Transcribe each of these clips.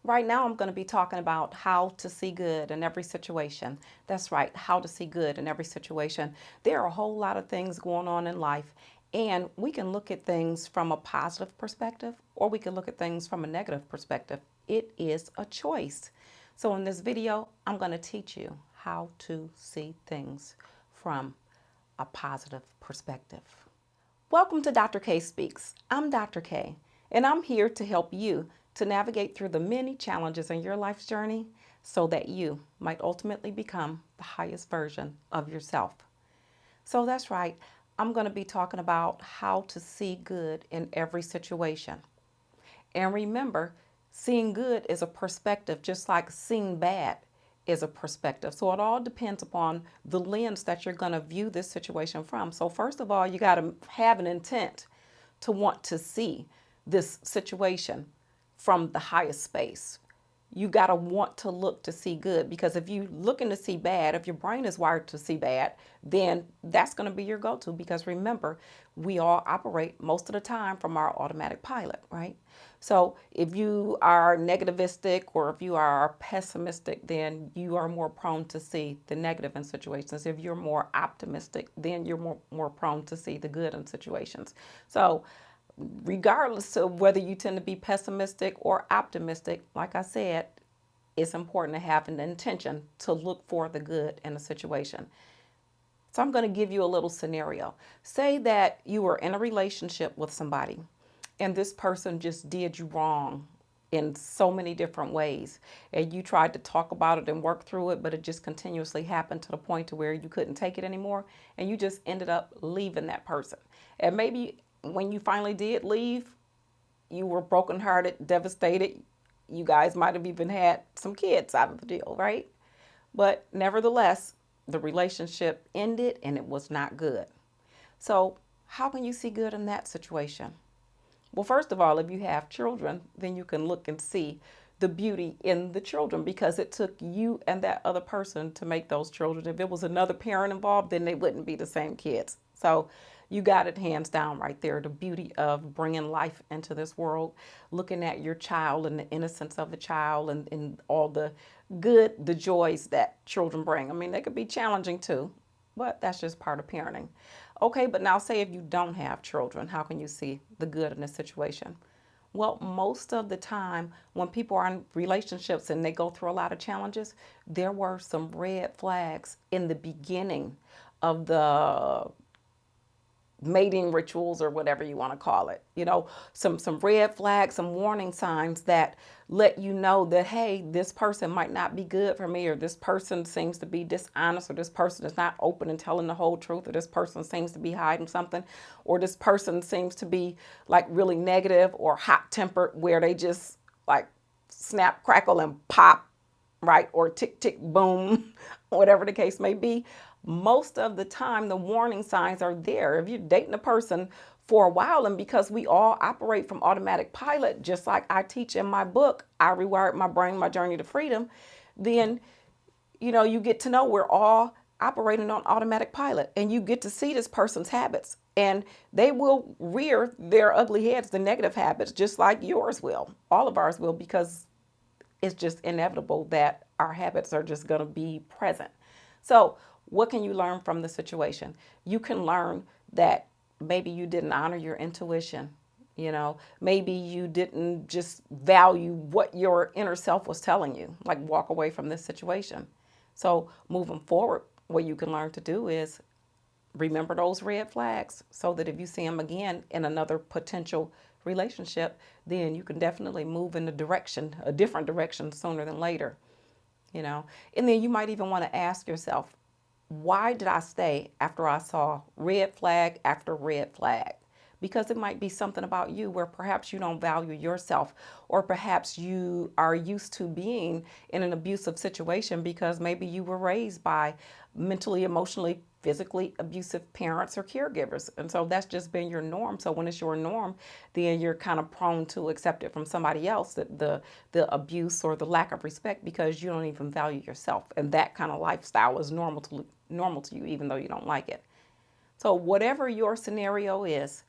Right now, I'm going to be talking about how to see good in every situation. That's right, how to see good in every situation. There are a whole lot of things going on in life, and we can look at things from a positive perspective or we can look at things from a negative perspective. It is a choice. So, in this video, I'm going to teach you how to see things from a positive perspective. Welcome to Dr. K Speaks. I'm Dr. K, and I'm here to help you to navigate through the many challenges in your life's journey so that you might ultimately become the highest version of yourself. So that's right, I'm going to be talking about how to see good in every situation. And remember, seeing good is a perspective, just like seeing bad is a perspective. So it all depends upon the lens that you're going to view this situation from. So, first of all, you got to have an intent to want to see this situation from the highest space. You got to want to look to see good, because if you looking to see bad, if your brain is wired to see bad, then that's going to be your go-to, because remember, we all operate most of the time from our automatic pilot, right? So if you are negativistic or if you are pessimistic, then you are more prone to see the negative in situations. If you're more optimistic, then you're more prone to see the good in situations. So regardless of whether you tend to be pessimistic or optimistic, like I said, it's important to have an intention to look for the good in a situation. So I'm going to give you a little scenario. Say that you were in a relationship with somebody and this person just did you wrong in so many different ways, and you tried to talk about it and work through it, but it just continuously happened to the point to where you couldn't take it anymore, and you just ended up leaving that person. And maybe when you finally did leave, you were brokenhearted, devastated. You guys might have even had some kids out of the deal, right? But nevertheless, the relationship ended and it was not good. So, how can you see good in that situation? Well, first of all, if you have children, then you can look and see the beauty in the children, because it took you and that other person to make those children. If it was another parent involved, then they wouldn't be the same kids. So you got it hands down right there. The beauty of bringing life into this world, looking at your child and the innocence of the child, and all the good, the joys that children bring. I mean, they could be challenging too, but that's just part of parenting. Okay, but now say if you don't have children, how can you see the good in a situation? Well, most of the time when people are in relationships and they go through a lot of challenges, there were some red flags in the beginning of the mating rituals, or whatever you want to call it. You know, some red flags, some warning signs that let you know that, hey, this person might not be good for me, or this person seems to be dishonest, or this person is not open and telling the whole truth, or this person seems to be hiding something, or this person seems to be like really negative or hot tempered, where they just like snap, crackle, and pop, right? Or tick, tick, boom, whatever the case may be. Most of the time, the warning signs are there. If you're dating a person for a while, and because we all operate from automatic pilot, just like I teach in my book, I Rewired My Brain, My Journey to Freedom, then, you know, you get to know we're all operating on automatic pilot, and you get to see this person's habits. And they will rear their ugly heads, the negative habits, just like yours will. All of ours will, because it's just inevitable that our habits are just going to be present. So, what can you learn from the situation? You can learn that maybe you didn't honor your intuition. You know, maybe you didn't just value what your inner self was telling you, like walk away from this situation. So, moving forward, what you can learn to do is remember those red flags, so that if you see them again in another potential relationship, then you can definitely move in a different direction sooner than later, you know. And then you might even want to ask yourself, why did I stay after I saw red flag after red flag? Because it might be something about you where perhaps you don't value yourself, or perhaps you are used to being in an abusive situation because maybe you were raised by mentally, emotionally, physically abusive parents or caregivers. And so that's just been your norm. So when it's your norm, then you're kind of prone to accept it from somebody else, the abuse or the lack of respect, because you don't even value yourself. And that kind of lifestyle is normal to you, even though you don't like it. So whatever your scenario is,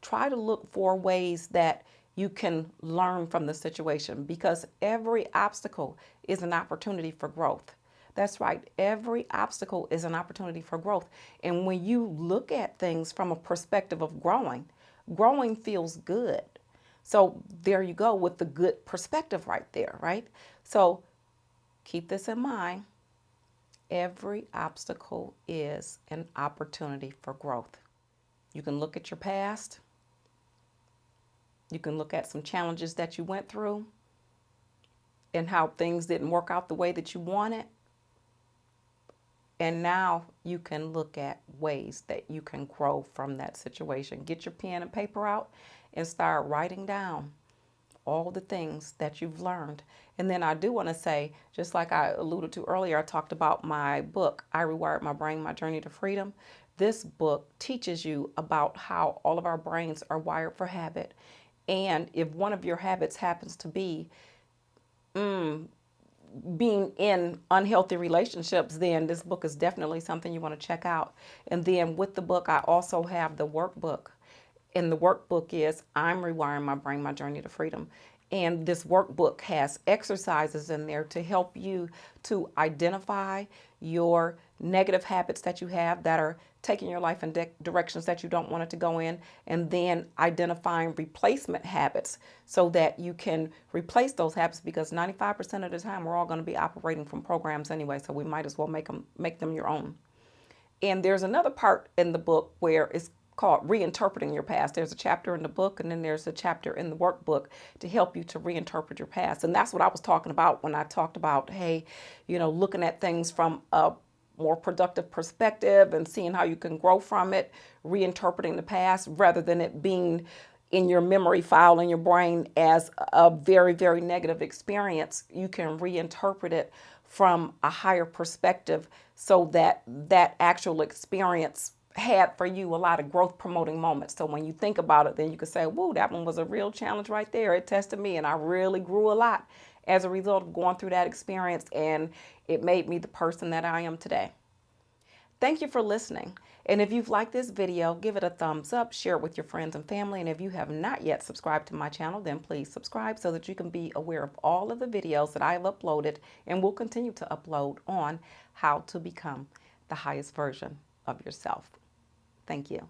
try to look for ways that you can learn from the situation, because every obstacle is an opportunity for growth. That's right. Every obstacle is an opportunity for growth. And when you look at things from a perspective of growing, growing feels good. So there you go with the good perspective right there, right? So keep this in mind. Every obstacle is an opportunity for growth. You can look at your past. You can look at some challenges that you went through and how things didn't work out the way that you wanted. And now you can look at ways that you can grow from that situation. Get your pen and paper out and start writing down all the things that you've learned. And then I do want to say, just like I alluded to earlier, I talked about my book, I Rewired My Brain, My Journey to Freedom. This book teaches you about how all of our brains are wired for habit. And if one of your habits happens to be being in unhealthy relationships, then this book is definitely something you want to check out. And then with the book, I also have the workbook. And the workbook is I'm Rewiring My Brain, My Journey to Freedom. And this workbook has exercises in there to help you to identify your negative habits that you have that are taking your life in directions that you don't want it to go in, and then identifying replacement habits so that you can replace those habits, because 95% of the time we're all going to be operating from programs anyway, so we might as well make them your own. And there's another part in the book where it's called reinterpreting your past. There's a chapter in the book, and then there's a chapter in the workbook to help you to reinterpret your past. And that's what I was talking about when I talked about, hey, looking at things from a more productive perspective and seeing how you can grow from it, reinterpreting the past rather than it being in your memory file in your brain as a very, very negative experience. You can reinterpret it from a higher perspective so that that actual experience had for you a lot of growth promoting moments. So when you think about it, then you can say, whoa, that one was a real challenge right there. It tested me and I really grew a lot as a result of going through that experience, and it made me the person that I am today. Thank you for listening. And if you've liked this video, give it a thumbs up, share it with your friends and family. And if you have not yet subscribed to my channel, then please subscribe so that you can be aware of all of the videos that I have uploaded and will continue to upload on how to become the highest version of yourself. Thank you.